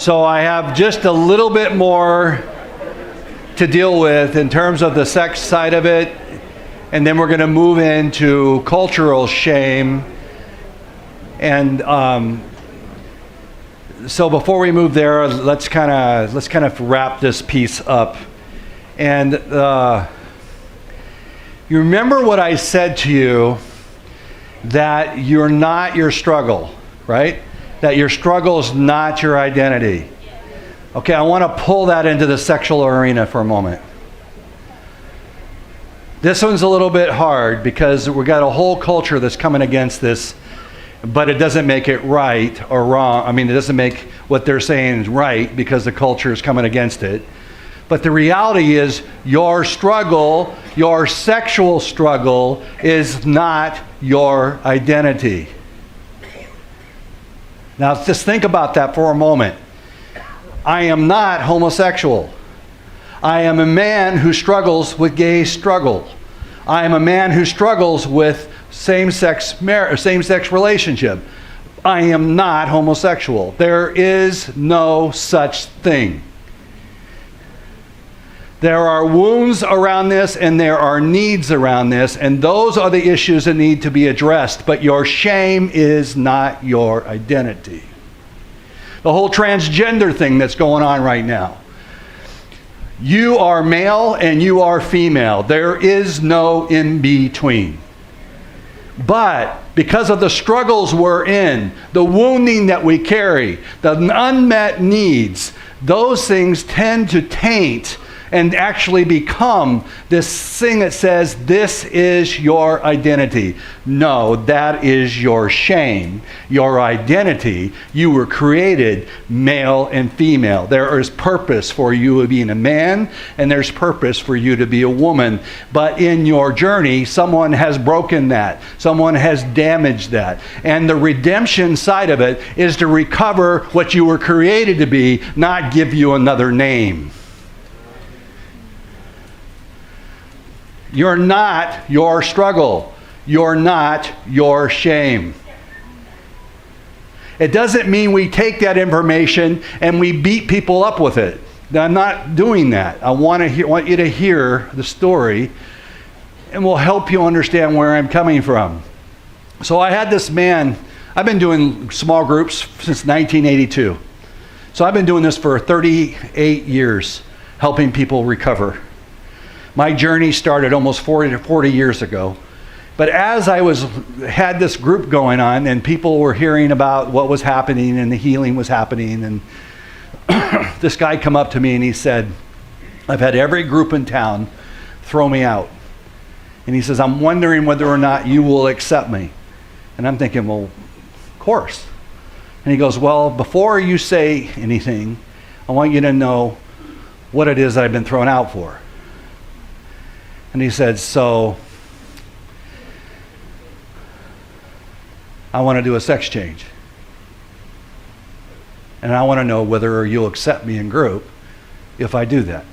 So I have just a little bit more to deal with in terms of the sex side of it, and then we're going to move into cultural shame. And so before we move there, let's kind of wrap this piece up. And you remember what I said to you, that you're not your struggle, right? That your struggle is not your identity. Okay, I want to pull that into the sexual arena for a moment. This one's a little bit hard because we got a whole culture that's coming against this, but it doesn't make it right or wrong. I mean, it doesn't make what they're saying right because the culture is coming against it. But the reality is your struggle, your sexual struggle, is not your identity. Now just think about that for a moment. I am not homosexual. I am a man who struggles with gay struggle. I am a man who struggles with same-sex relationship. I am not homosexual. There is no such thing. There are wounds around this and there are needs around this, and those are the issues that need to be addressed, but your shame is not your identity. The whole transgender thing that's going on right now. You are male and you are female. There is no in between. But because of the struggles we're in, the wounding that we carry, the unmet needs, those things tend to taint and actually become this thing that says, this is your identity. No, that is your shame. Your identity, you were created male and female. There is purpose for you being a man, and there's purpose for you to be a woman. But in your journey, someone has broken that. Someone has damaged that. And the redemption side of it is to recover what you were created to be, not give you another name. You're not your struggle. You're not your shame. It doesn't mean we take that information and we beat people up with it. I'm not doing that. I want you to hear the story, and we'll help you understand where I'm coming from. So I had this man. I've been doing small groups since 1982. So I've been doing this for 38 years, helping people recover. My journey started almost 40 years ago. But as I had this group going on and people were hearing about what was happening and the healing was happening, and this guy come up to me and he said, I've had every group in town throw me out. And he says, I'm wondering whether or not you will accept me. And I'm thinking, well, of course. And he goes, well, before you say anything, I want you to know what it is that I've been thrown out for. And he said, so I want to do a sex change. And I want to know whether you'll accept me in group if I do that.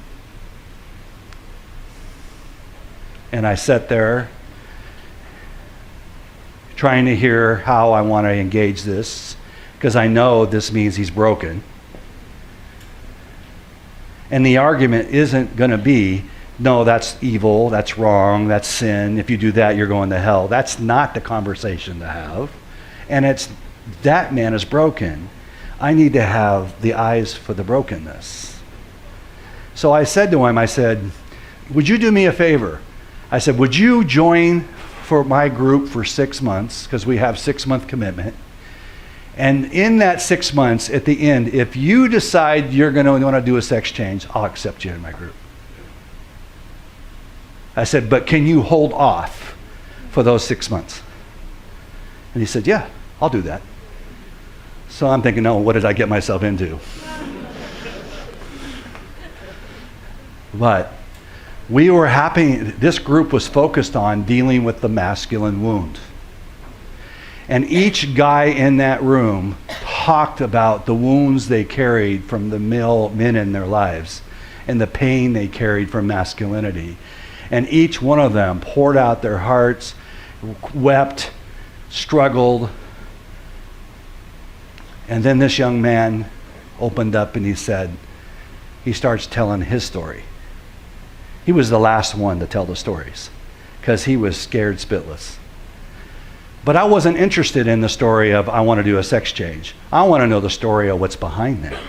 And I sat there trying to hear how I want to engage this, because I know this means he's broken. And the argument isn't going to be, no, that's evil, that's wrong, that's sin. If you do that, you're going to hell. That's not the conversation to have. And it's, that man is broken. I need to have the eyes for the brokenness. So I said to him, I said, would you do me a favor? I said, would you join for my group for 6 months, because we have 6-month commitment. And in that 6 months, at the end, if you decide you're going to want to do a sex change, I'll accept you in my group. I said, but can you hold off for those 6 months? And he said, yeah, I'll do that. So I'm thinking, oh, what did I get myself into? But we were happy, this group was focused on dealing with the masculine wound. And each guy in that room talked about the wounds they carried from the men in their lives and the pain they carried from masculinity. And each one of them poured out their hearts, wept, struggled. And then this young man opened up and he starts telling his story. He was the last one to tell the stories because he was scared spitless. But I wasn't interested in the story of, I want to do a sex change. I want to know the story of what's behind that.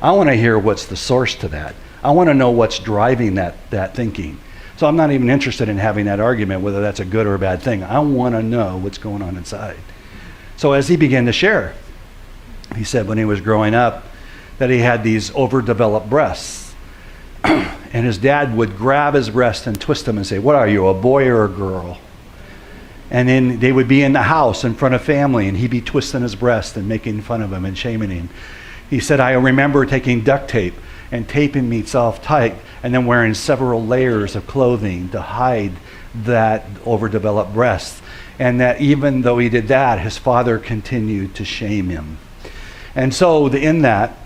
I want to hear what's the source to that. I want to know what's driving that thinking. So I'm not even interested in having that argument whether that's a good or a bad thing. I want to know what's going on inside. So as he began to share, he said when he was growing up that he had these overdeveloped breasts. And his dad would grab his breast and twist them and say, "What are you, a boy or a girl?" And then they would be in the house in front of family and he'd be twisting his breast and making fun of him and shaming him. He said, "I remember taking duct tape and taping myself tight and then wearing several layers of clothing to hide that overdeveloped breast. And that even though he did that, his father continued to shame him." And so in that,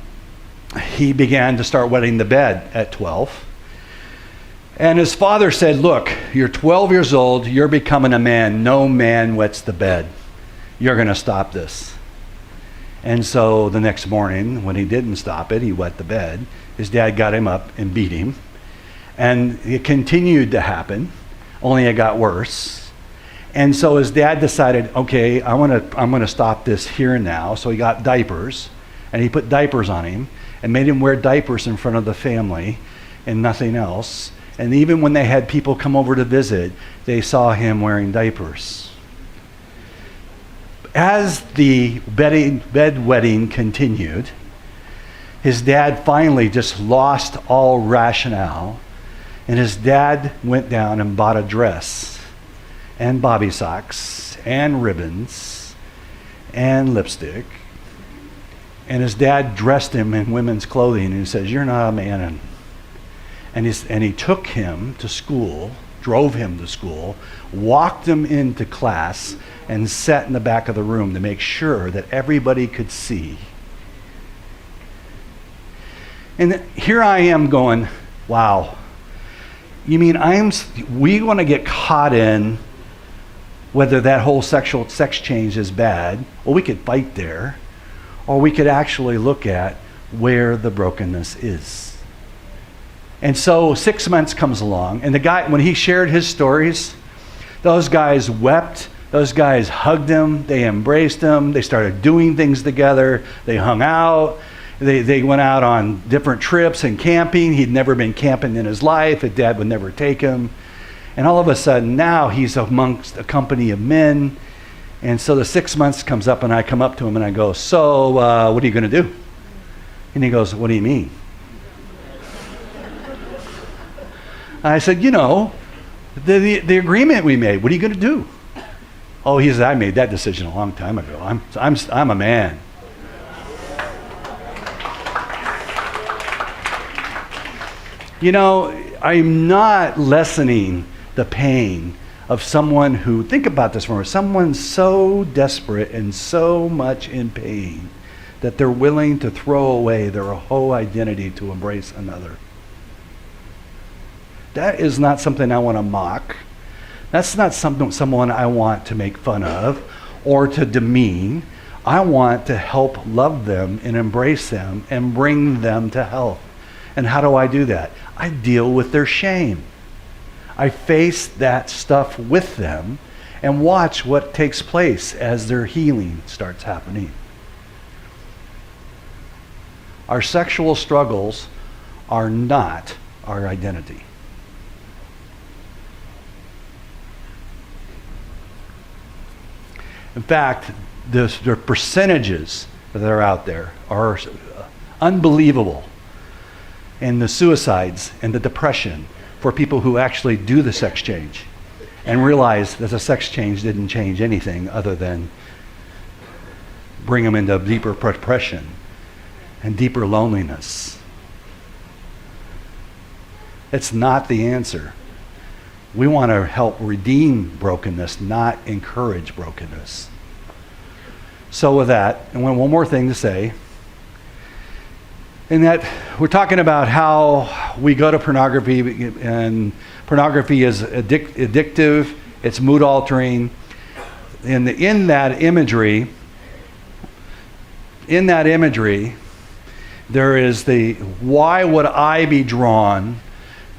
he began to start wetting the bed at 12. And his father said, "Look, you're 12 years old, you're becoming a man. No man wets the bed. You're going to stop this." And so the next morning, when he didn't stop it, he wet the bed. His dad got him up and beat him. And it continued to happen, only it got worse. And so his dad decided, okay, I'm gonna stop this here and now. So he got diapers, and he put diapers on him and made him wear diapers in front of the family and nothing else. And even when they had people come over to visit, they saw him wearing diapers. As the bedwetting continued, his dad finally just lost all rationale, and his dad went down and bought a dress and bobby socks and ribbons and lipstick. And his dad dressed him in women's clothing and he says, "You're not a man." And he took him to school, drove him to school, walked him into class, and sat in the back of the room to make sure that everybody could see. And here I am going, wow. You mean we want to get caught in whether that whole sex change is bad? Well, we could fight there, or we could actually look at where the brokenness is. And so 6 months comes along, and the guy, when he shared his stories, those guys wept, those guys hugged him, they embraced him, they started doing things together, they hung out, they went out on different trips and camping. He'd never been camping in his life, his dad would never take him. And all of a sudden now he's amongst a company of men. And so the 6 months comes up and I come up to him and I go, "So what are you gonna do?" And he goes, "What do you mean?" I said, the agreement we made, what are you going to do? Oh, he said, "I made that decision a long time ago. I'm a man." I'm not lessening the pain of someone who, think about this for a moment, someone so desperate and so much in pain that they're willing to throw away their whole identity to embrace another. That is not something I want to mock. That's not someone I want to make fun of or to demean. I want to help love them and embrace them and bring them to health. And how do I do that? I deal with their shame. I face that stuff with them and watch what takes place as their healing starts happening. Our sexual struggles are not our identity. In fact, the percentages that are out there are unbelievable. And the suicides and the depression for people who actually do the sex change and realize that the sex change didn't change anything other than bring them into deeper depression and deeper loneliness. It's not the answer. We want to help redeem brokenness, not encourage brokenness. So with that, and one more thing to say, in that we're talking about how we go to pornography, and pornography is addictive, it's mood altering. In that imagery, There is why would I be drawn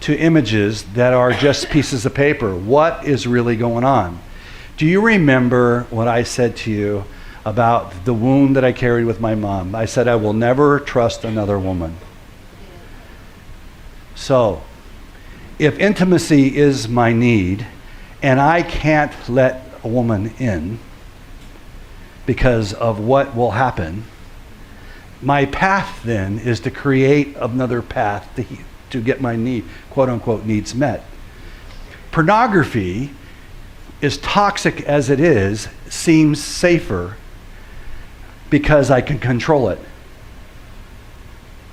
to images that are just pieces of paper? What is really going on? Do you remember what I said to you about the wound that I carried with my mom? I said, I will never trust another woman. So, if intimacy is my need, and I can't let a woman in because of what will happen, my path then is to create another path to get my need, quote unquote, needs met. Pornography, as toxic as it is, seems safer because I can control it.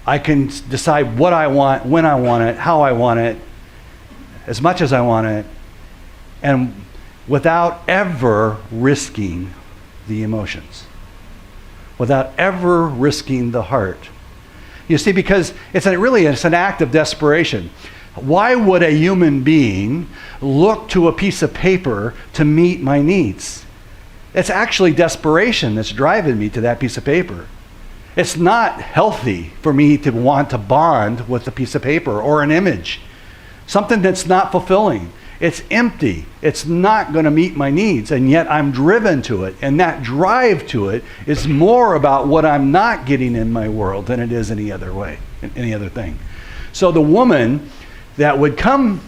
I can decide what I want, when I want it, how I want it, as much as I want it, and without ever risking the emotions, without ever risking the heart. You see, because it's an act of desperation. Why would a human being look to a piece of paper to meet my needs? It's actually desperation that's driving me to that piece of paper. It's not healthy for me to want to bond with a piece of paper or an image, something that's not fulfilling. It's empty. It's not going to meet my needs, and yet I'm driven to it. And that drive to it is more about what I'm not getting in my world than it is any other way, any other thing. So the woman that would come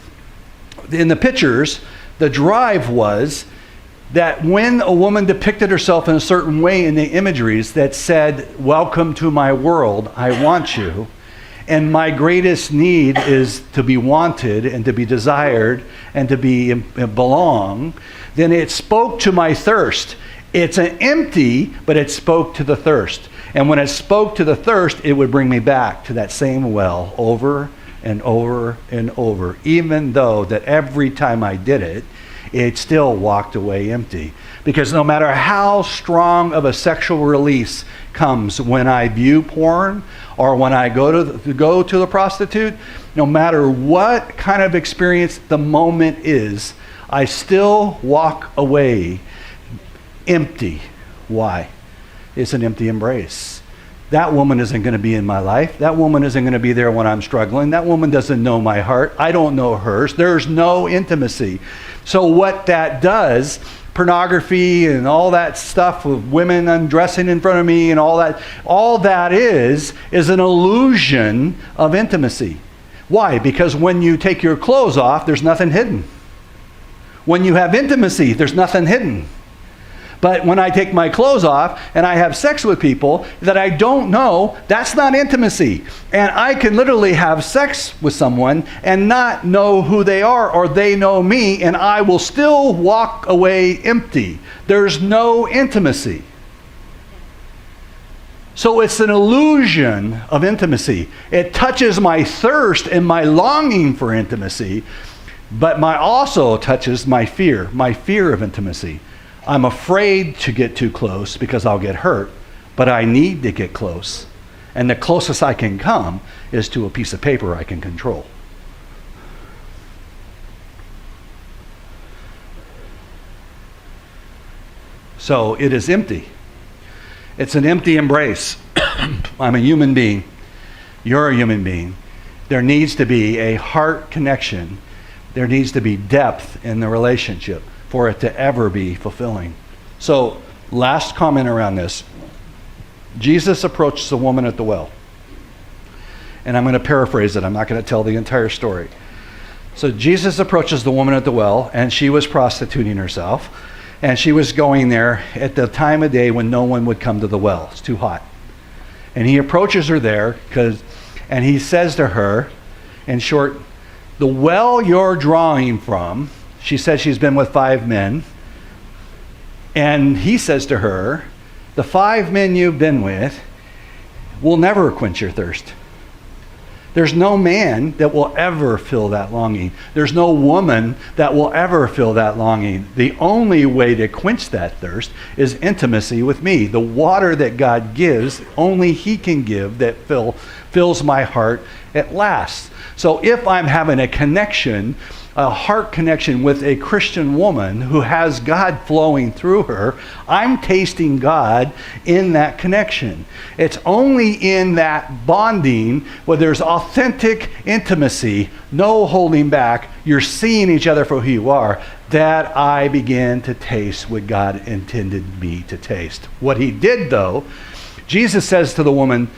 in the pictures, the drive was that when a woman depicted herself in a certain way in the imageries that said, welcome to my world, I want you, and my greatest need is to be wanted and to be desired and to belong, then it spoke to my thirst. It's an empty, but it spoke to the thirst. And when it spoke to the thirst, it would bring me back to that same well over and over and over, even though that every time I did it, it still walked away empty. Because no matter how strong of a sexual release comes when I view porn or when I go to the prostitute, no matter what kind of experience the moment is, I still walk away empty. Why? It's an empty embrace. That woman isn't going to be in my life. That woman isn't going to be there when I'm struggling. That woman doesn't know my heart. I don't know hers. There's no intimacy. So what that does, pornography and all that stuff with women undressing in front of me and all that is an illusion of intimacy. Why? Because when you take your clothes off, there's nothing hidden. When you have intimacy, there's nothing hidden. But when I take my clothes off and I have sex with people that I don't know, that's not intimacy. And I can literally have sex with someone and not know who they are, or they know me, and I will still walk away empty. There's no intimacy. So it's an illusion of intimacy. It touches my thirst and my longing for intimacy, but also touches my fear of intimacy. I'm afraid to get too close because I'll get hurt, but I need to get close. And the closest I can come is to a piece of paper I can control. So it is empty. It's an empty embrace. I'm a human being. You're a human being. There needs to be a heart connection. There needs to be depth in the relationship for it to ever be fulfilling. So, last comment around this. Jesus approached the woman at the well. And I'm going to paraphrase it. I'm not going to tell the entire story. So Jesus approaches the woman at the well, and she was prostituting herself. And she was going there at the time of day when no one would come to the well. It's too hot. And he approaches her there, and he says to her, in short, the well you're drawing from, she says she's been with 5 men. And he says to her, the 5 men you've been with will never quench your thirst. There's no man that will ever fill that longing. There's no woman that will ever fill that longing. The only way to quench that thirst is intimacy with me. The water that God gives, only he can give, that fills my heart at last. So if I'm having a connection a heart connection with a Christian woman who has God flowing through her, I'm tasting God in that connection. It's only in that bonding where there's authentic intimacy, no holding back, you're seeing each other for who you are, that I begin to taste what God intended me to taste. What he did, though, Jesus says to the woman,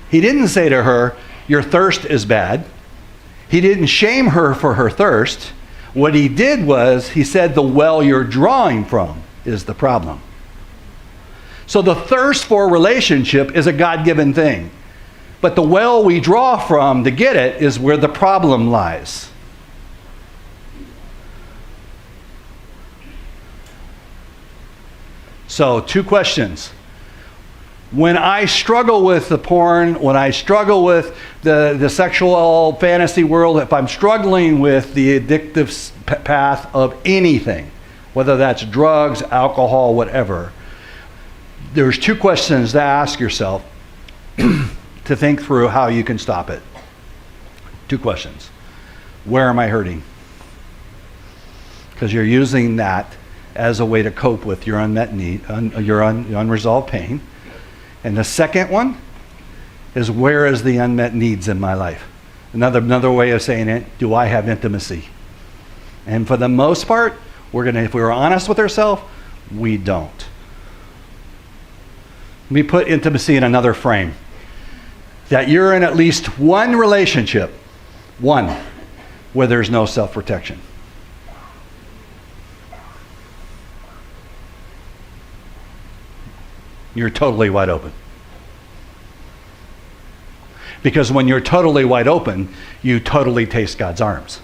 he didn't say to her, your thirst is bad. He didn't shame her for her thirst. What he did was, he said, the well you're drawing from is the problem. So the thirst for relationship is a God-given thing. But the well we draw from to get it is where the problem lies. So, 2 questions. When I struggle with the porn, when I struggle with the sexual fantasy world, if I'm struggling with the addictive path of anything, whether that's drugs, alcohol, whatever, there's 2 questions to ask yourself to think through how you can stop it. 2 questions. Where am I hurting? Because you're using that as a way to cope with your unmet need, your unresolved pain. And the second one is, where is the unmet needs in my life? Another way of saying it, do I have intimacy? And for the most part, if we're honest with ourselves, we don't. Let me put intimacy in another frame. That you're in at least one relationship, one, where there's no self-protection. You're totally wide open. Because when you're totally wide open, you totally taste God's arms.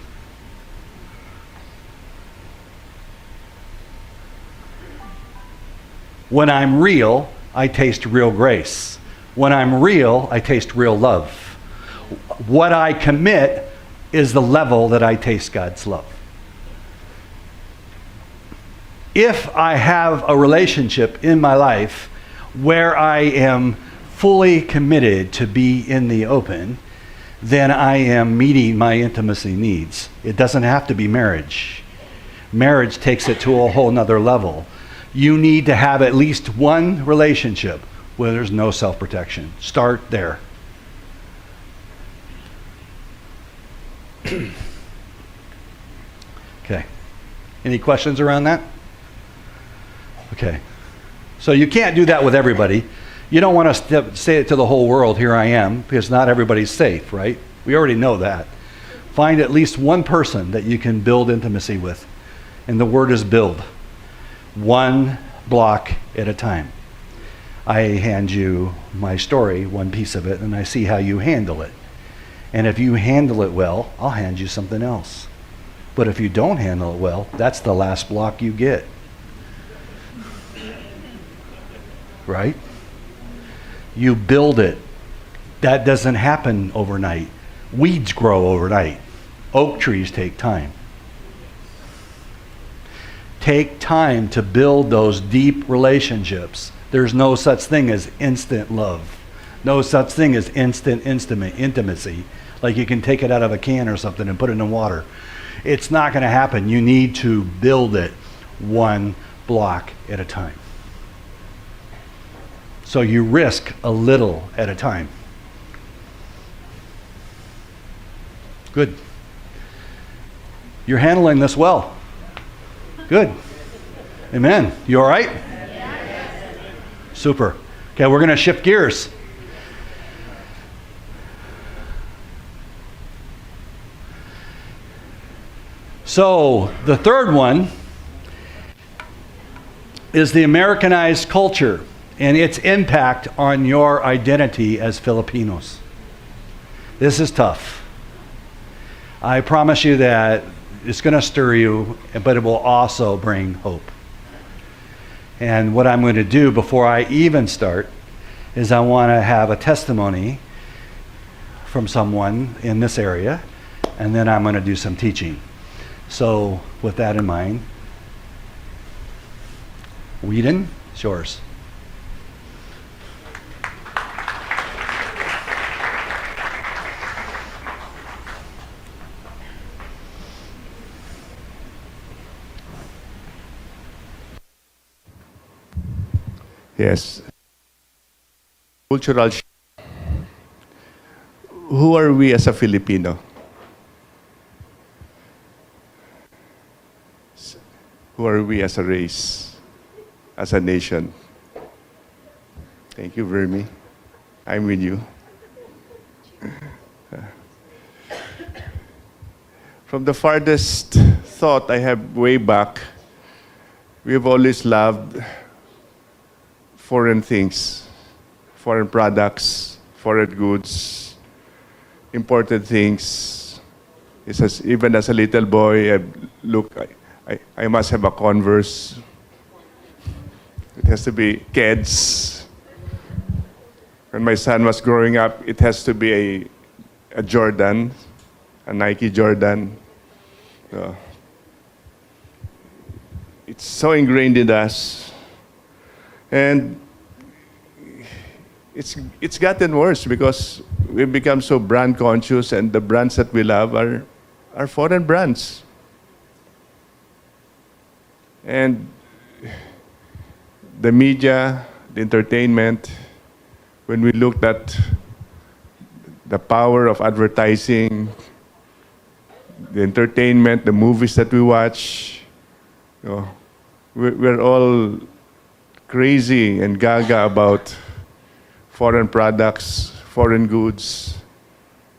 When I'm real, I taste real grace. When I'm real, I taste real love. What I commit is the level that I taste God's love. If I have a relationship in my life where I am fully committed to be in the open, then I am meeting my intimacy needs. It doesn't have to be marriage. Marriage takes it to a whole nother level. You need to have at least one relationship where there's no self-protection. Start there. Okay. Any questions around that? Okay. So you can't do that with everybody. You don't want to say it to the whole world, here I am, because not everybody's safe, right? We already know that. Find at least one person that you can build intimacy with. And the word is build. One block at a time. I hand you my story, one piece of it, and I see how you handle it. And if you handle it well, I'll hand you something else. But if you don't handle it well, that's the last block you get. Right? You build it. That doesn't happen overnight. Weeds grow overnight. Oak trees take time. Take time to build those deep relationships. There's no such thing as instant love. No such thing as instant intimacy. Like you can take it out of a can or something and put it in water. It's not going to happen. You need to build it one block at a time. So you risk a little at a time. Good. You're handling this well. Good. Amen. You all right? Yes. Super. Okay, we're going to shift gears. So the third one is the Americanized culture and its impact on your identity as Filipinos. This is tough. I promise you that it's going to stir you, but it will also bring hope. And what I'm going to do before I even start is I want to have a testimony from someone in this area, and then I'm going to do some teaching. So with that in mind, Whedon, it's yours. Yes. Cultural. Who are we as a Filipino? Who are we as a race, as a nation? Thank you, Vermi. I'm with you. From the farthest thought I have way back, we have always loved foreign things, foreign products, foreign goods, imported things. Even as a little boy, I must have a Converse. It has to be Keds. When my son was growing up, it has to be a Jordan, a Nike Jordan. It's so ingrained in us. And it's gotten worse because we've become so brand conscious, and the brands that we love are foreign brands. And the media, the entertainment, when we looked at the power of advertising, the entertainment, the movies that we watch, we're all crazy and gaga about foreign products, foreign goods.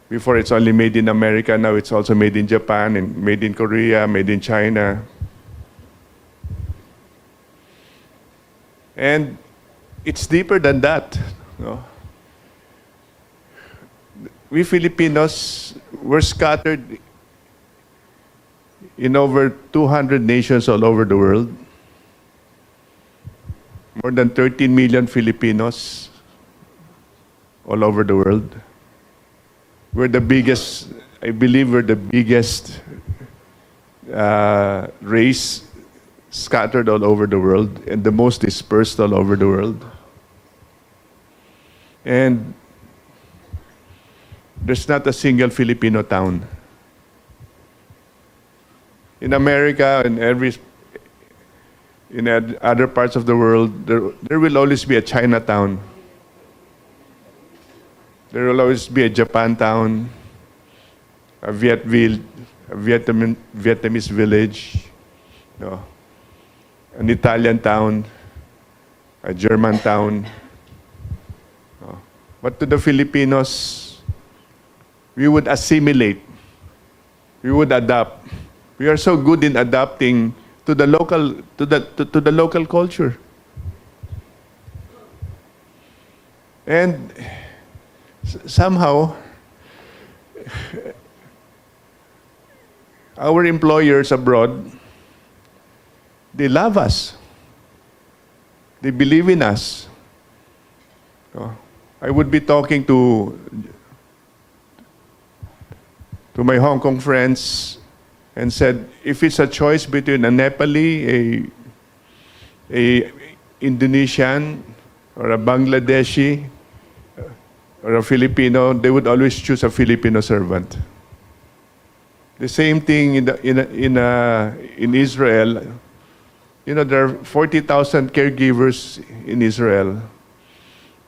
Before it's only made in America, now it's also made in Japan and made in Korea, made in China. And it's deeper than that. We Filipinos were scattered in over 200 nations all over the world. More than 13 million Filipinos all over the world. We're the biggest, I believe we're the biggest race scattered all over the world and the most dispersed all over the world. And there's not a single Filipino town. In America and in other parts of the world, there will always be a Chinatown. There will always be a Japantown, a Vietnamese village, an Italian town, a German town. But to the Filipinos, we would assimilate. We would adapt. We are so good in adapting to the local culture. And somehow, our employers abroad, they love us. They believe in us. I would be talking to my Hong Kong friends and said, if it's a choice between a Nepali, a Indonesian, or a Bangladeshi, or a Filipino, they would always choose a Filipino servant. The same thing in Israel. There are 40,000 caregivers in Israel.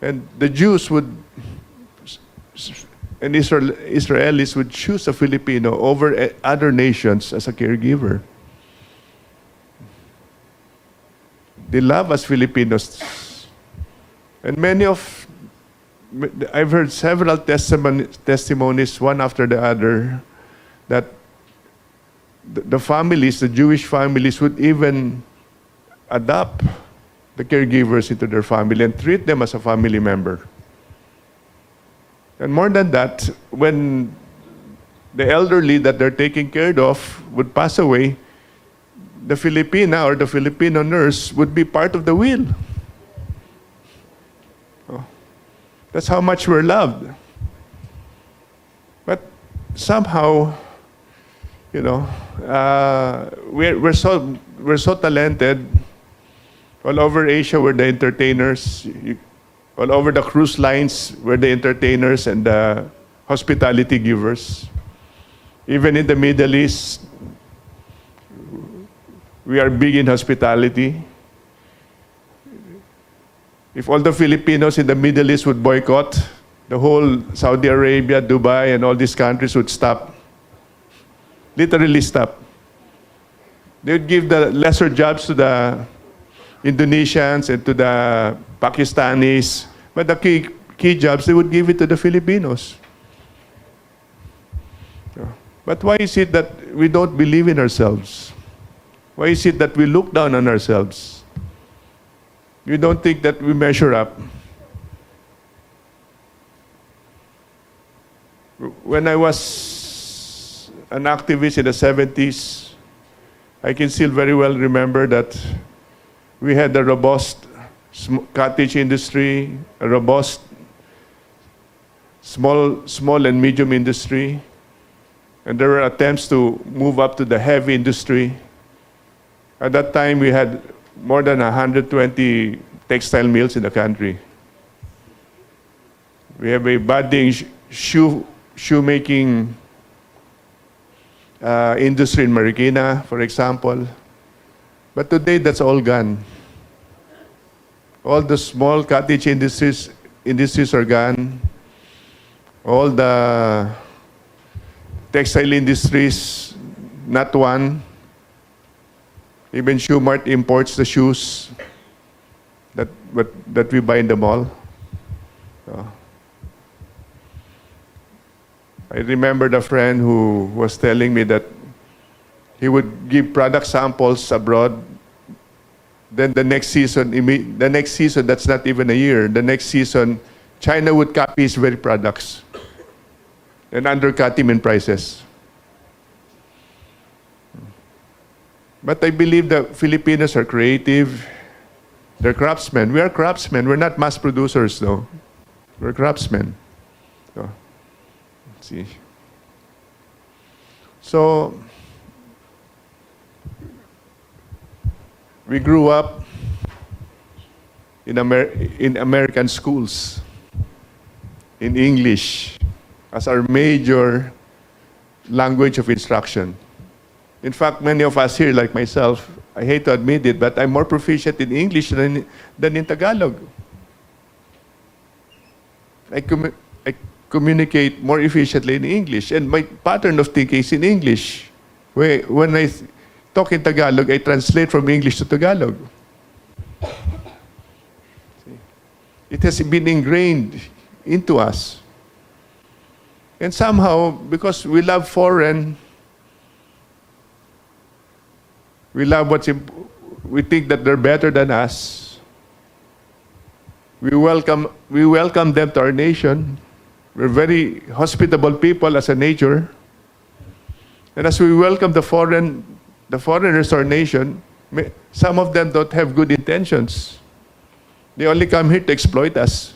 And the Jews and Israelis would choose a Filipino over other nations as a caregiver. They love us Filipinos. And I've heard several testimonies, one after the other, that the families, the Jewish families, would even adopt the caregivers into their family and treat them as a family member. And more than that, when the elderly that they're taking care of would pass away, the Filipina or the Filipino nurse would be part of the will. That's how much we're loved. But somehow, we're so talented. All over Asia, we're the entertainers. All over the cruise lines, we're the entertainers and the hospitality givers. Even in the Middle East, we are big in hospitality. If all the Filipinos in the Middle East would boycott, the whole Saudi Arabia, Dubai, and all these countries would stop. Literally stop. They would give the lesser jobs to the Indonesians and to the Pakistanis, but the key jobs, they would give it to the Filipinos. But why is it that we don't believe in ourselves? Why is it that we look down on ourselves? We don't think that we measure up. When I was an activist in the 70s, I can still very well remember that we had a robust cottage industry, a robust small and medium industry, and there were attempts to move up to the heavy industry. At that time, we had more than 120 textile mills in the country. We have a budding shoemaking industry in Marikina, for example. But today, that's all gone. All the small cottage industries are gone. All the textile industries, not one. Even Shoe Mart imports the shoes that we buy in the mall. I remembered a friend who was telling me that he would give product samples abroad. Then the next season, that's not even a year, the next season, China would copy his very products and undercut him in prices. But I believe the Filipinos are creative. They're craftsmen. We are craftsmen. We're not mass producers, though. We're craftsmen. So, let's see. So, we grew up in American schools, in English, as our major language of instruction. In fact, many of us here, like myself, I hate to admit it, but I'm more proficient in English than in Tagalog. I communicate more efficiently in English, and my pattern of thinking is in English. When I talk in Tagalog, I translate from English to Tagalog. It has been ingrained into us. And somehow, because we love foreign, we love we think that they're better than us. We welcome them to our nation. We're very hospitable people as a nature. And as we welcome the foreigners to our nation, some of them don't have good intentions. They only come here to exploit us.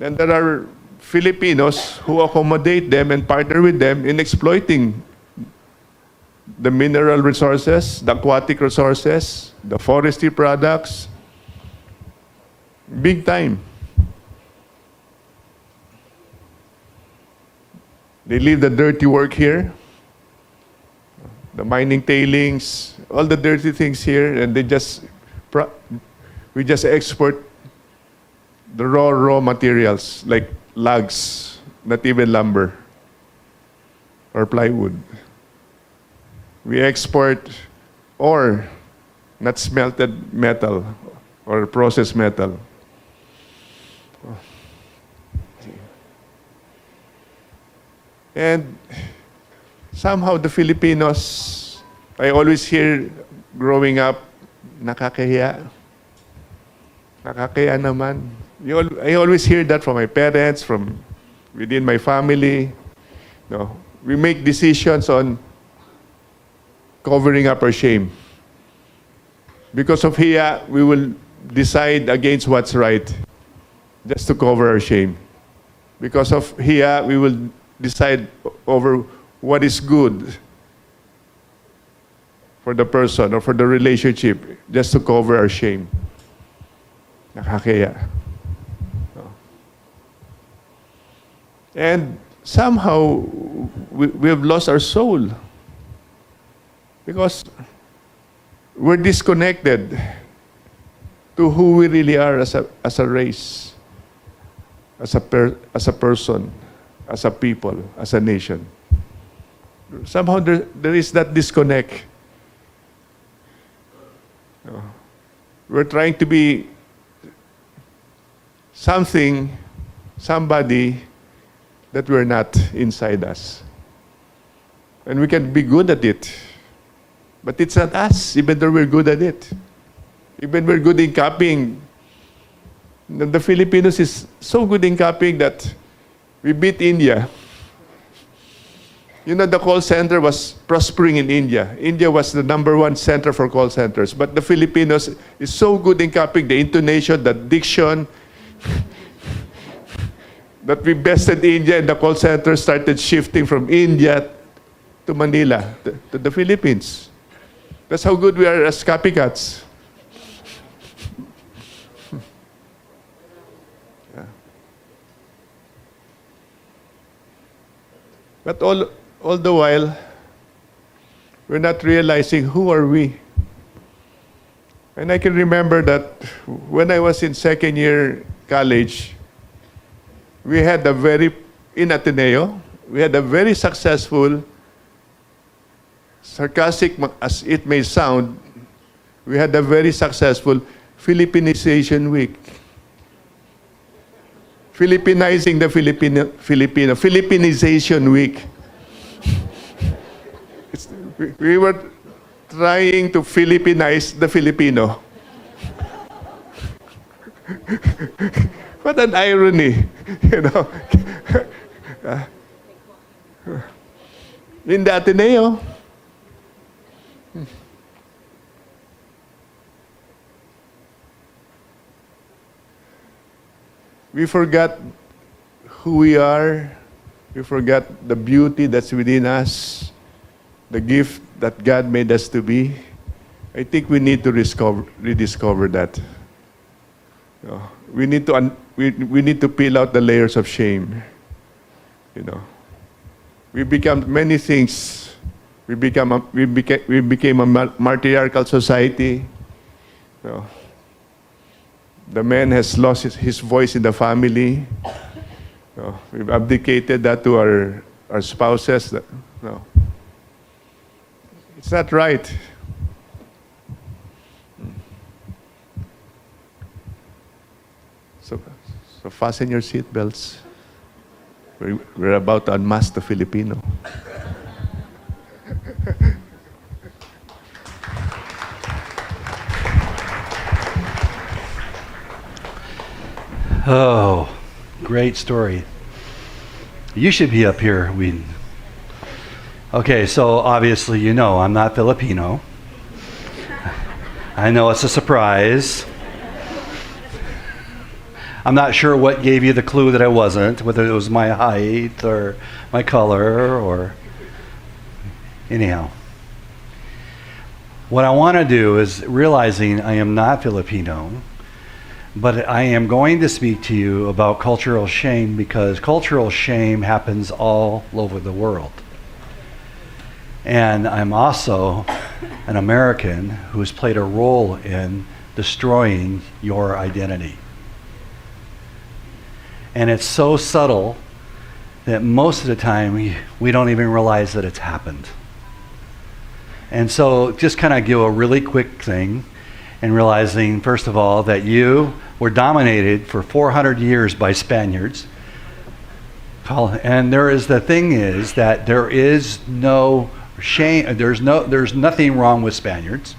And there are Filipinos who accommodate them and partner with them in exploiting the mineral resources, the aquatic resources, the forestry products. Big time. They leave the dirty work here, the mining tailings, all the dirty things here, and we just export the raw materials like logs, not even lumber or plywood. We export ore, not smelted metal or processed metal. And somehow the Filipinos, I always hear growing up, nakakahiya. Nakakahiya naman. I always hear that from my parents, from within my family. No, we make decisions on covering up our shame. Because of hiya, we will decide against what's right, just to cover our shame. Because of hiya, we will decide over what is good for the person or for the relationship, just to cover our shame. Nakakahiya. And somehow, we have lost our soul. Because we're disconnected. to who we really are as a race, as a person, as a people, as a nation. Somehow there is that disconnect. We're trying to be something, somebody that we're not inside us. And we can be good at it. But it's not us, even though we're good at it. Even we're good in copying. The Filipinos is so good in copying that we beat India. You know, the call center was prospering in India. India was the #1 center for call centers. But the Filipinos is so good in copying the intonation, the diction, that we bested India, and the call center started shifting from India to Manila, to the Philippines. That's how good we are as copycats. Yeah. But all the while, we're not realizing who are we. And I can remember that when I was in second year college, we had in Ateneo, we had a very successful, sarcastic as it may sound, we had a very successful Filipinization week. Filipinizing the Filipino, Filipinization week. We were trying to Filipinize the Filipino. What an irony, you know. In the Ateneo. We forgot who we are. We forgot the beauty that's within us, the gift that God made us to be. I think we need to rediscover that. You know, we need to peel out the layers of shame. You know, we become many things. We became a matriarchal society. You know, the man has lost his voice in the family. You know, we've abdicated that to our spouses. No. It's not right. So fasten your seatbelts. We're about to unmask the Filipino. Oh, great story. You should be up here, Whedon. Okay, so obviously you know I'm not Filipino. I know it's a surprise. I'm not sure what gave you the clue that I wasn't, whether it was my height or my color or anyhow. What I want to do is realizing I am not Filipino, but I am going to speak to you about cultural shame because cultural shame happens all over the world. And I'm also an American who's played a role in destroying your identity. And it's so subtle that most of the time we don't even realize that it's happened. And so just kind of give a really quick thing and realizing, first of all, that you were dominated for 400 years by Spaniards. And the thing is that there is no shame, there's nothing wrong with Spaniards,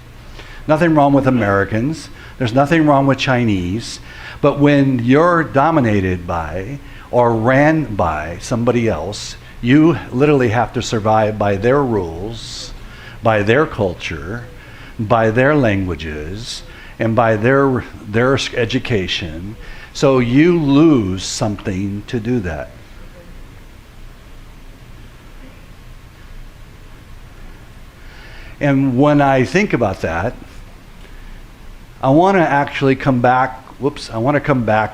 nothing wrong with Americans, there's nothing wrong with Chinese. But when you're dominated by or ran by somebody else, you literally have to survive by their rules, by their culture, by their languages, and by their education. So you lose something to do that. And when I think about that, I want to actually come back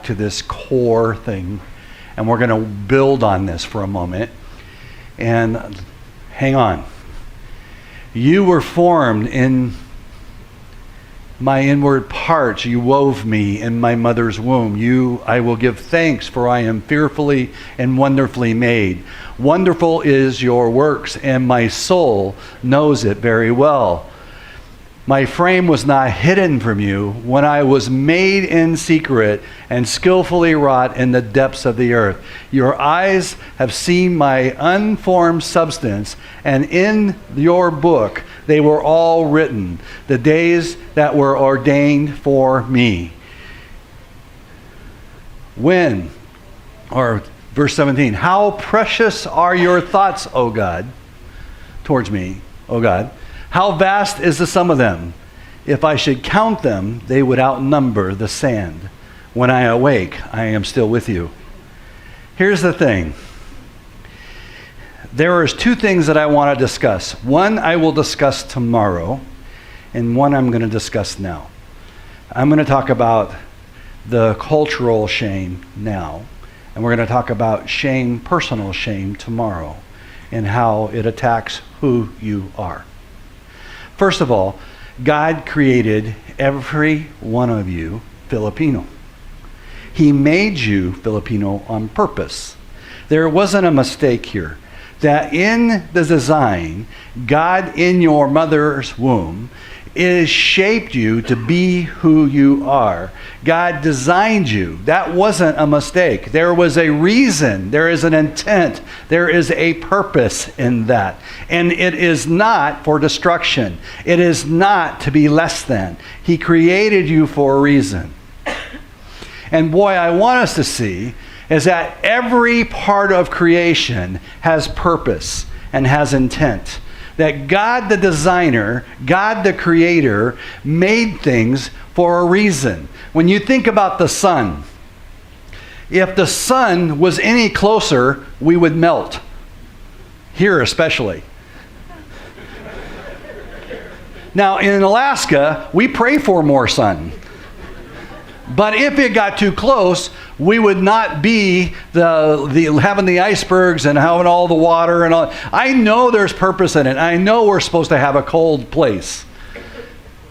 to this core thing, and we're going to build on this for a moment. And hang on. You were formed in my inward parts. You wove me in my mother's womb. You, I will give thanks, for I am fearfully and wonderfully made. Wonderful is your works, and my soul knows it very well. My frame was not hidden from you when I was made in secret and skillfully wrought in the depths of the earth. Your eyes have seen my unformed substance, and in your book they were all written, the days that were ordained for me. When, or verse 17, how precious are your thoughts, O God, towards me, O God. How vast is the sum of them? If I should count them, they would outnumber the sand. When I awake, I am still with you. Here's the thing. There is two things that I want to discuss. One I will discuss tomorrow, and one I'm going to discuss now. I'm going to talk about the cultural shame now, and we're going to talk about shame, personal shame, tomorrow, and how it attacks who you are. First of all, God created every one of you Filipino. He made you Filipino on purpose. There wasn't a mistake here. That in the design, God in your mother's womb is shaped you to be who you are. God designed you. That wasn't a mistake. There was a reason. There is an intent. There is a purpose in that. And it is not for destruction. It is not to be less than. He created you for a reason. And boy, I want us to see is that every part of creation has purpose and has intent. That God the designer, God the creator, made things for a reason. When you think about the sun, if the sun was any closer, we would melt. Here especially. Now in Alaska, we pray for more sun. But if it got too close, we would not be having the icebergs and having all the water and all. I know there's purpose in it. I know we're supposed to have a cold place.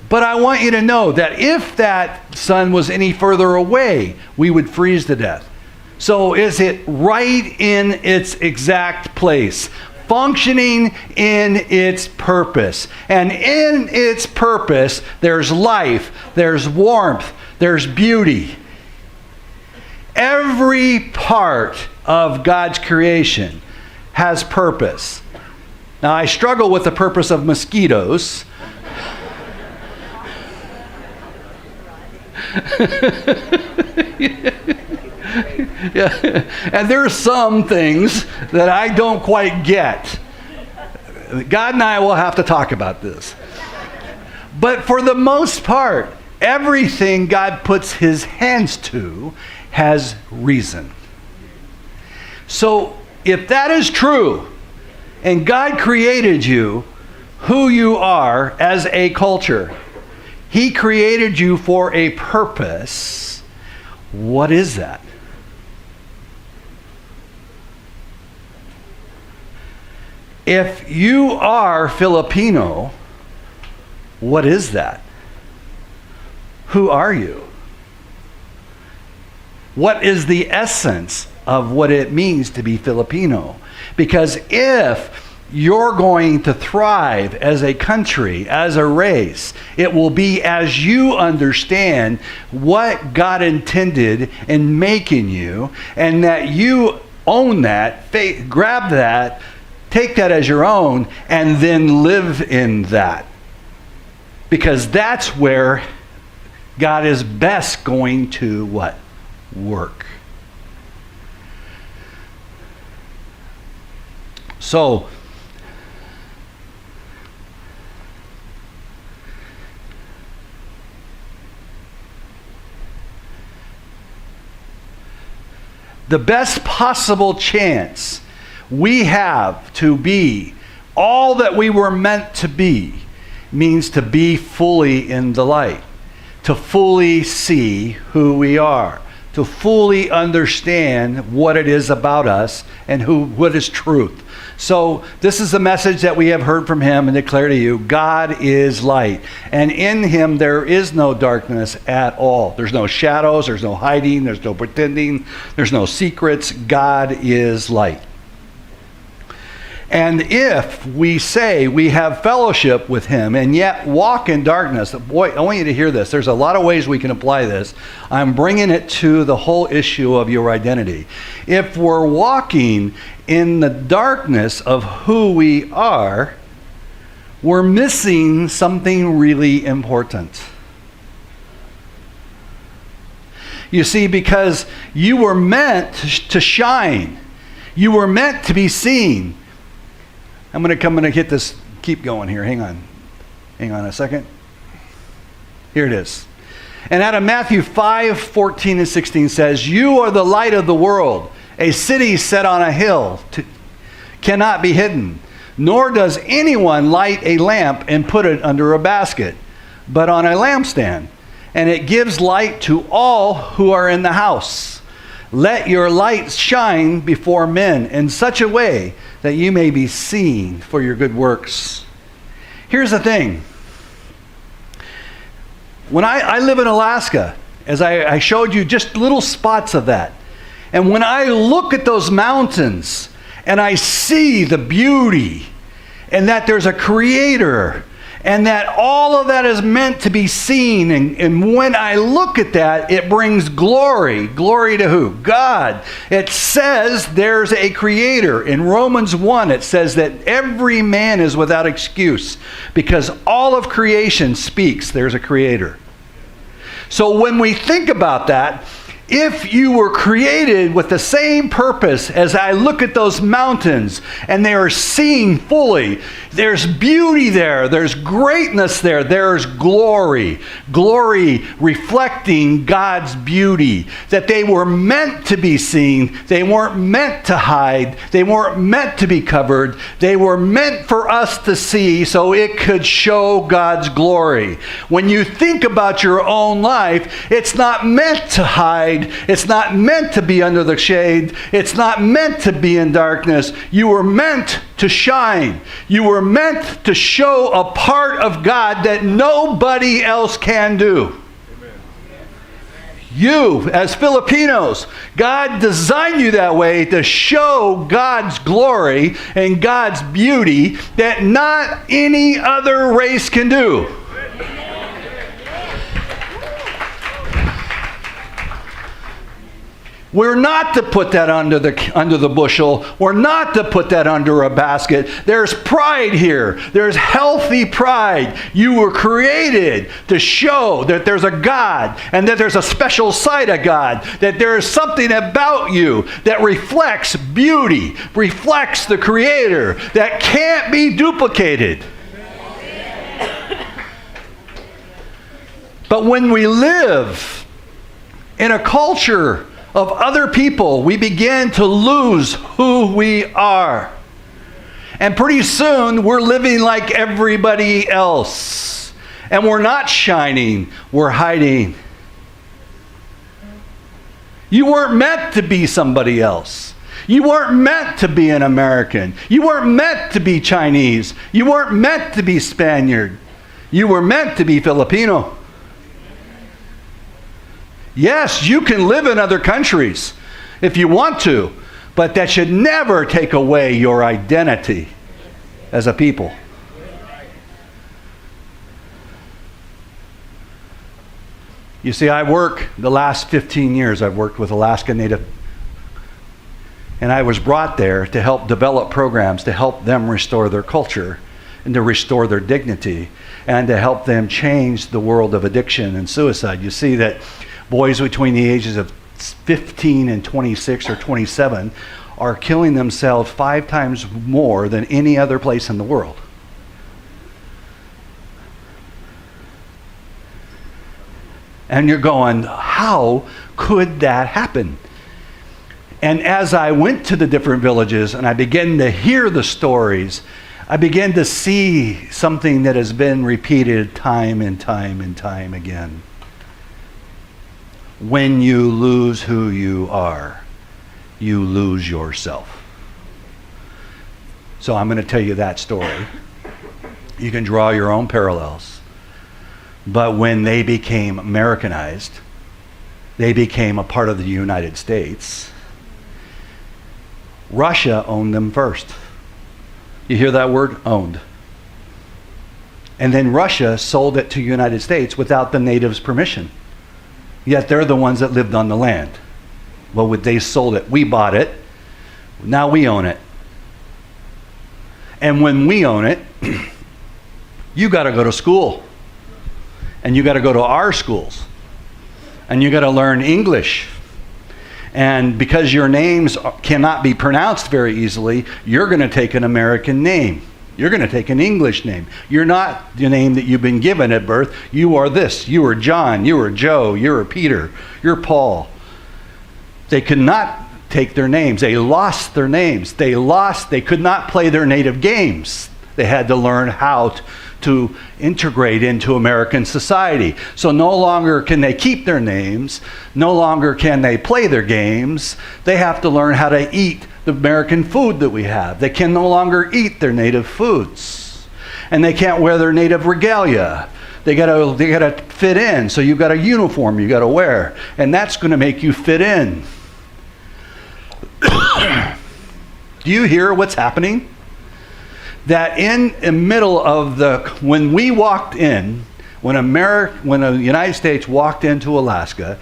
But I want you to know that if that sun was any further away, we would freeze to death. So is it right in its exact place, functioning in its purpose? And in its purpose, there's life, there's warmth, there's beauty. Every part of God's creation has purpose. Now, I struggle with the purpose of mosquitoes. Yeah. And there are some things that I don't quite get. God and I will have to talk about this. But for the most part, everything God puts his hands to has reason. So if that is true, and God created you who you are as a culture, he created you for a purpose, what is that? If you are Filipino, what is that? Who are you? What is the essence of what it means to be Filipino? Because if you're going to thrive as a country, as a race, it will be as you understand what God intended in making you, and that you own that, grab that, take that as your own, and then live in that. Because that's where God is best going to what? Work. So, the best possible chance we have to be all that we were meant to be means to be fully in the light, to fully see who we are, to fully understand what it is about us and what is truth. So this is the message that we have heard from him and declare to you. God is light, and in him there is no darkness at all. There's no shadows, there's no hiding, there's no pretending, there's no secrets. God is light. And if we say we have fellowship with him and yet walk in darkness, boy, I want you to hear this. There's a lot of ways we can apply this. I'm bringing it to the whole issue of your identity. If we're walking in the darkness of who we are, we're missing something really important. You see, because you were meant to shine. You were meant to be seen. I'm going to hit this, keep going here. Hang on a second. Here it is. And out of Matthew 5:14 and 16 says, "You are the light of the world. A city set on a hill cannot be hidden. Nor does anyone light a lamp and put it under a basket, but on a lampstand. And it gives light to all who are in the house. Let your light shine before men in such a way that you may be seen for your good works." Here's the thing. When I live in Alaska, as I showed you just little spots of that, and when I look at those mountains and I see the beauty and that there's a creator and that all of that is meant to be seen, and when I look at that, it brings glory. Glory to who? God. It says there's a creator. In Romans 1, it says that every man is without excuse because all of creation speaks there's a creator. So when we think about that, if you were created with the same purpose as I look at those mountains and they are seen fully, there's beauty there, there's greatness there, there's glory. Glory reflecting God's beauty. That they were meant to be seen, they weren't meant to hide, they weren't meant to be covered, they were meant for us to see so it could show God's glory. When you think about your own life, it's not meant to hide. It's not meant to be under the shade. It's not meant to be in darkness. You were meant to shine. You were meant to show a part of God that nobody else can do. Amen. You, as Filipinos, God designed you that way to show God's glory and God's beauty that not any other race can do. We're not to put that under the bushel. We're not to put that under a basket. There's pride here. There's healthy pride. You were created to show that there's a God and that there's a special side of God, that there is something about you that reflects beauty, reflects the Creator, that can't be duplicated. But when we live in a culture of other people, we begin to lose who we are. And pretty soon, we're living like everybody else. And we're not shining, we're hiding. You weren't meant to be somebody else. You weren't meant to be an American. You weren't meant to be Chinese. You weren't meant to be Spaniard. You were meant to be Filipino. Yes, you can live in other countries if you want to, but that should never take away your identity as a people. You see, the last 15 years I've worked with Alaska Native, and I was brought there to help develop programs to help them restore their culture and to restore their dignity and to help them change the world of addiction and suicide. You see that boys between the ages of 15 and 26 or 27 are killing themselves 5 times more than any other place in the world. And you're going, how could that happen? And as I went to the different villages and I began to hear the stories, I began to see something that has been repeated time and time and time again. When you lose who you are, you lose yourself. So I'm going to tell you that story. You can draw your own parallels. But when they became Americanized, they became a part of the United States. Russia owned them first. You hear that word? Owned. And then Russia sold it to the United States without the natives' permission. Yet they're the ones that lived on the land. Well, they sold it. We bought it. Now we own it. And when we own it, you got to go to school. And you got to go to our schools. And you got to learn English. And because your names cannot be pronounced very easily, you're going to take an American name. You're going to take an English name. You're not the name that you've been given at birth. You are this. You are John. You are Joe. You are Peter. You're Paul. They could not take their names. They lost their names. They could not play their native games. They had to learn how to integrate into American society. So no longer can they keep their names. No longer can they play their games. They have to learn how to eat the American food that we have. They can no longer eat their native foods. And they can't wear their native regalia. They gotta fit in. So you've got a uniform you gotta wear. And that's gonna make you fit in. Do you hear what's happening? That in the middle of when we walked in, when the United States walked into Alaska,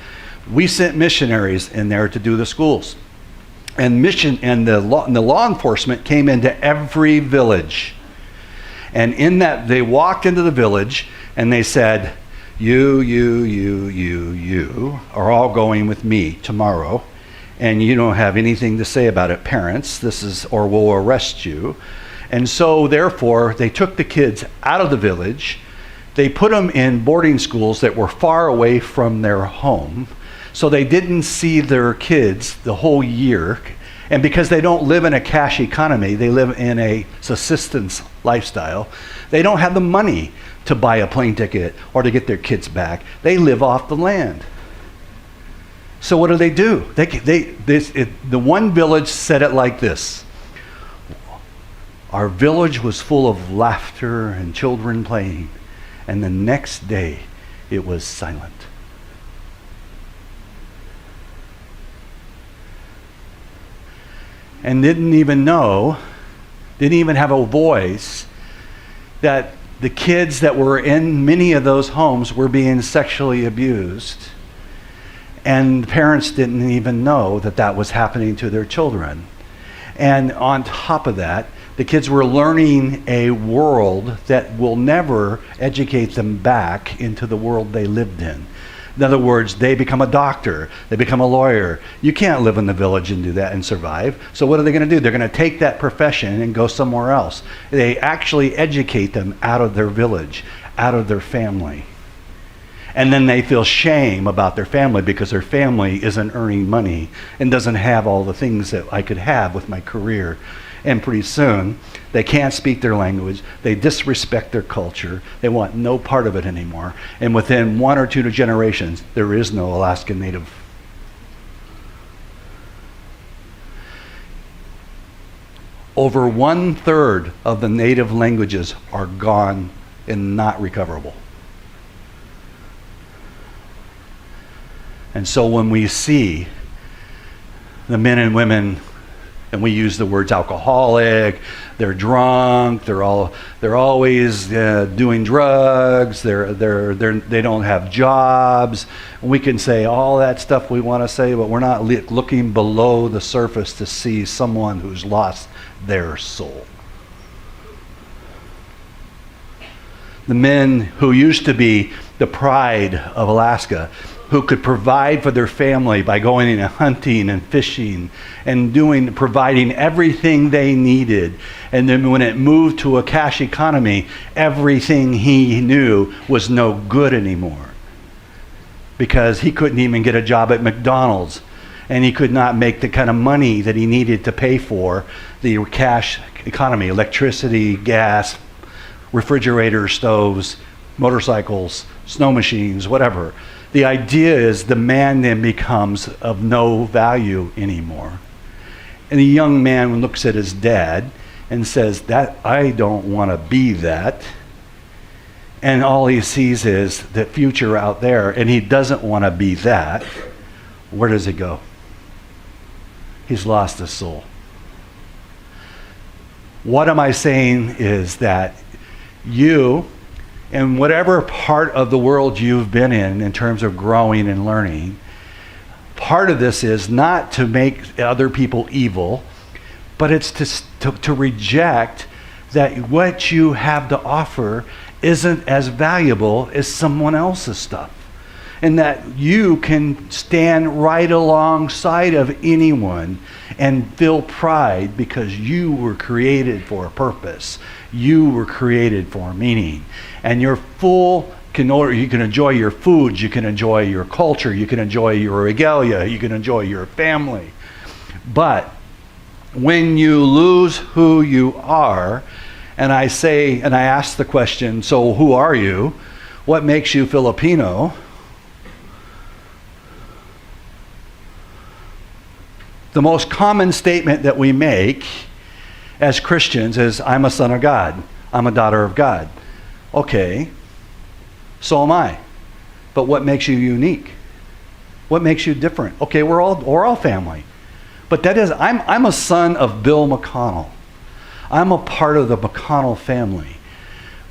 we sent missionaries in there to do the schools. And the law enforcement came into every village. And in that, they walked into the village and they said, you are all going with me tomorrow. And you don't have anything to say about it, parents. Or we'll arrest you. And so, therefore, they took the kids out of the village. They put them in boarding schools that were far away from their home. So they didn't see their kids the whole year. And because they don't live in a cash economy, they live in a subsistence lifestyle, they don't have the money to buy a plane ticket or to get their kids back. They live off the land. So what do? The one village said it like this. Our village was full of laughter and children playing, and the next day it was silent. And didn't even have a voice that the kids that were in many of those homes were being sexually abused. And parents didn't even know that that was happening to their children. And on top of that, the kids were learning a world that will never educate them back into the world they lived in. In other words, they become a doctor, they become a lawyer. You can't live in the village and do that and survive. So what are they going to do? They're going to take that profession and go somewhere else. They actually educate them out of their village, out of their family. And then they feel shame about their family because their family isn't earning money and doesn't have all the things that I could have with my career. And pretty soon, they can't speak their language. They disrespect their culture. They want no part of it anymore. And within 1 or 2 generations, there is no Alaskan Native. Over 1/3 of the native languages are gone and not recoverable. And so when we see the men and women, and we use the words alcoholic, they're drunk, they're always doing drugs, they don't have jobs. We can say all that stuff we want to say, but we're not looking below the surface to see someone who's lost their soul. The men who used to be the pride of Alaska, who could provide for their family by going and hunting and fishing and providing everything they needed. And then when it moved to a cash economy, everything he knew was no good anymore. Because he couldn't even get a job at McDonald's, and he could not make the kind of money that he needed to pay for the cash economy, electricity, gas, refrigerator, stoves, motorcycles, snow machines, whatever. the idea is the man then becomes of no value anymore. And the young man looks at his dad and says, "That I don't want to be that." And all he sees is the future out there, and he doesn't want to be that. Where does it go? He's lost his soul. What am I saying is that you, in whatever part of the world you've been in terms of growing and learning, part of this is not to make other people evil, but it's to reject that what you have to offer isn't as valuable as someone else's stuff. And that you can stand right alongside of anyone and feel pride because you were created for a purpose. You were created for meaning. And you're full, you can enjoy your foods, you can enjoy your culture, you can enjoy your regalia, you can enjoy your family. But when you lose who you are, and I ask the question, so who are you? What makes you Filipino? The most common statement that we make as Christians is, I'm a son of God. I'm a daughter of God. Okay, so am I. But what makes you unique? What makes you different? Okay, we're all family. But that is, I'm a son of Bill McConnell. I'm a part of the McConnell family.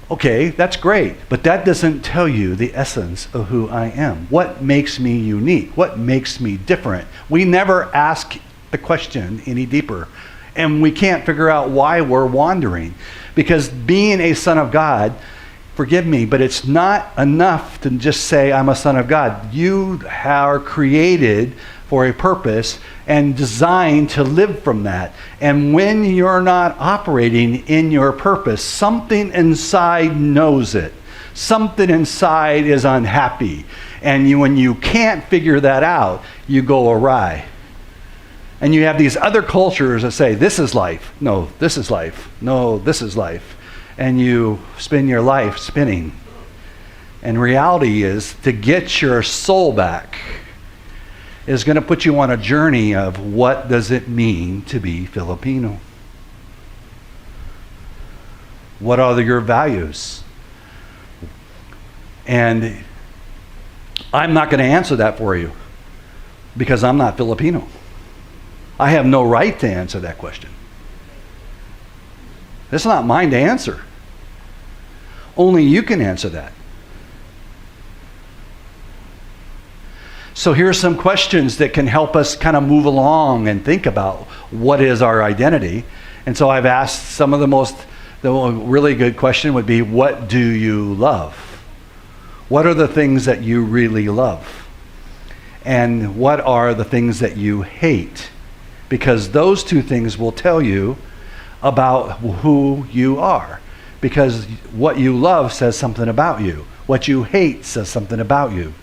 Okay, that's great, but that doesn't tell you the essence of who I am. What makes me unique? What makes me different? We never ask the question any deeper, and we can't figure out why we're wandering. Because being a son of God, forgive me, but it's not enough to just say I'm a son of God. You are created for a purpose and designed to live from that. And when you're not operating in your purpose, something inside knows it. Something inside is unhappy. And when you can't figure that out, you go awry. And you have these other cultures that say, this is life. No, this is life. No, this is life. And you spend your life spinning. And reality is, to get your soul back is going to put you on a journey of what does it mean to be Filipino? What are your values? And I'm not going to answer that for you because I'm not Filipino. I have no right to answer that question. It's not mine to answer. Only you can answer that. So here's some questions that can help us kind of move along and think about what is our identity. And so I've asked some of the really good question would be, what do you love? What are the things that you really love? And what are the things that you hate? Because those two things will tell you about who you are. Because what you love says something about you. What you hate says something about you.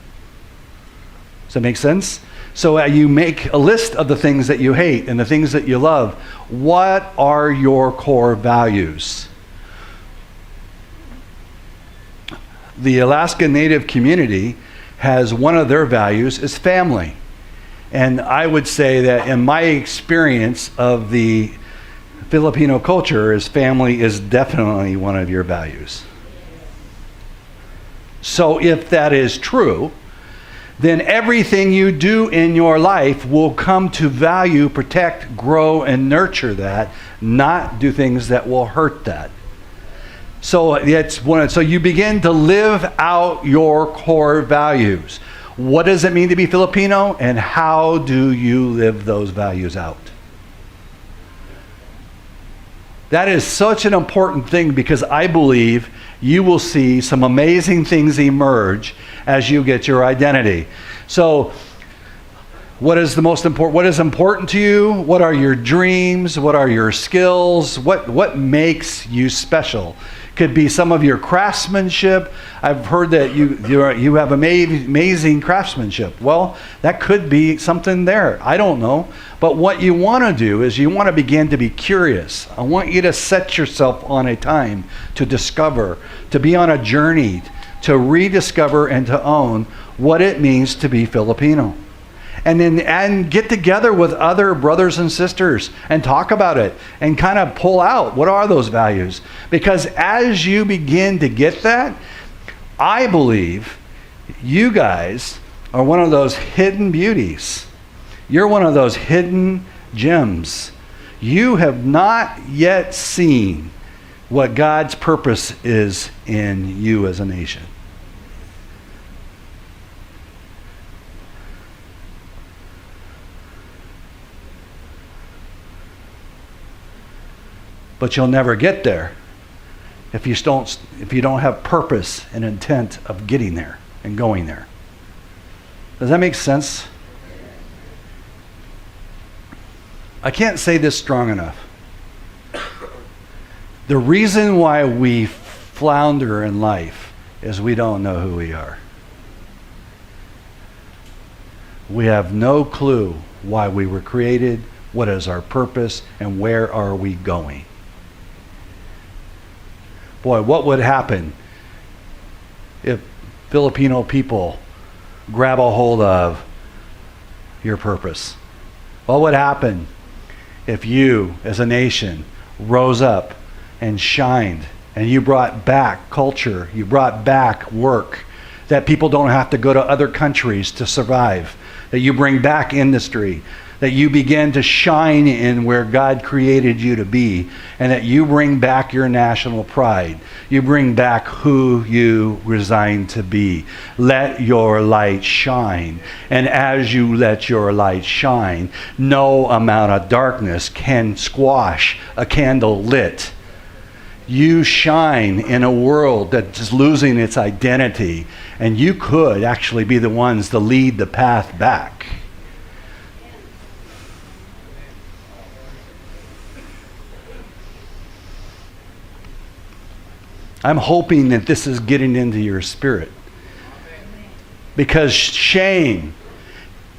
Does that make sense? So you make a list of the things that you hate and the things that you love. What are your core values? The Alaska Native community has one of their values is family. And I would say that in my experience of the Filipino culture, is family is definitely one of your values. So if that is true, then everything you do in your life will come to value, protect, grow, and nurture that, not do things that will hurt that. So so you begin to live out your core values. What does it mean to be Filipino, and how do you live those values out? That is such an important thing, because I believe you will see some amazing things emerge as you get your identity. So what is important? What is important to you? What are your dreams? What are your skills? What makes you special? Could be some of your craftsmanship. I've heard that you have amazing craftsmanship. Well, that could be something there. I don't know. But what you want to do is you want to begin to be curious. I want you to set yourself on a time to discover, to be on a journey, to rediscover and to own what it means to be Filipino. And get together with other brothers and sisters and talk about it and kind of pull out what are those values. Because as you begin to get that, I believe you guys are one of those hidden beauties. You're one of those hidden gems. You have not yet seen what God's purpose is in you as a nation. But you'll never get there if you don't have purpose and intent of getting there and going there. Does that make sense? I can't say this strong enough. The reason why we flounder in life is we don't know who we are. We have no clue why we were created, what is our purpose, and where are we going. Boy, what would happen if Filipino people grab a hold of your purpose? What would happen if you, as a nation, rose up and shined and you brought back culture, you brought back work, that people don't have to go to other countries to survive, that you bring back industry, that you begin to shine in where God created you to be, and that you bring back your national pride. You bring back who you resigned to be. Let your light shine. And as you let your light shine, no amount of darkness can squash a candle lit. You shine in a world that's losing its identity, and you could actually be the ones to lead the path back. I'm hoping that this is getting into your spirit. Because shame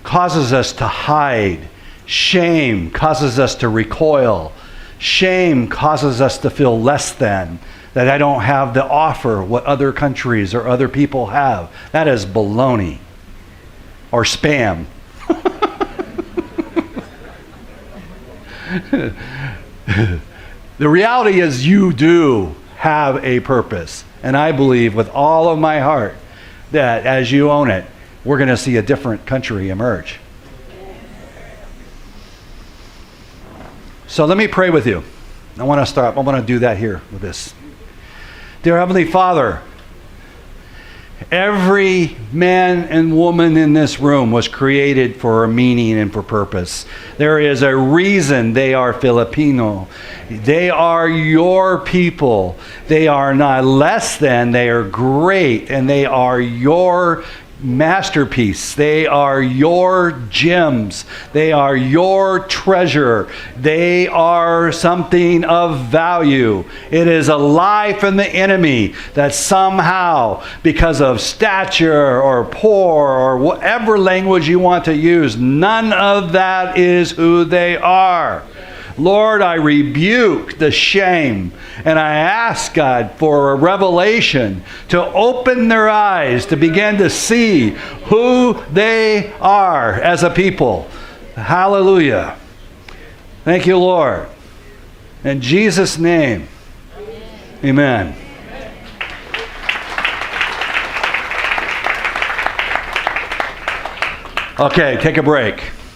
causes us to hide. Shame causes us to recoil. Shame causes us to feel less than, that I don't have to offer what other countries or other people have. That is baloney or spam. The reality is you do have a purpose. And I believe with all of my heart that as you own it, we're going to see a different country emerge. So let me pray with you. I want to do that here with this. Dear Heavenly Father, every man and woman in this room was created for a meaning and for purpose. There is a reason they are Filipino. They are your people. They are not less than, they are great, and they are your masterpiece. They are your gems. They are your treasure. They are something of value. It is a lie from the enemy that somehow, because of stature or poor or whatever language you want to use, none of that is who they are. Lord, I rebuke the shame, and I ask God for a revelation to open their eyes to begin to see who they are as a people. Hallelujah. Thank you, Lord. In Jesus' name, amen. Okay, take a break.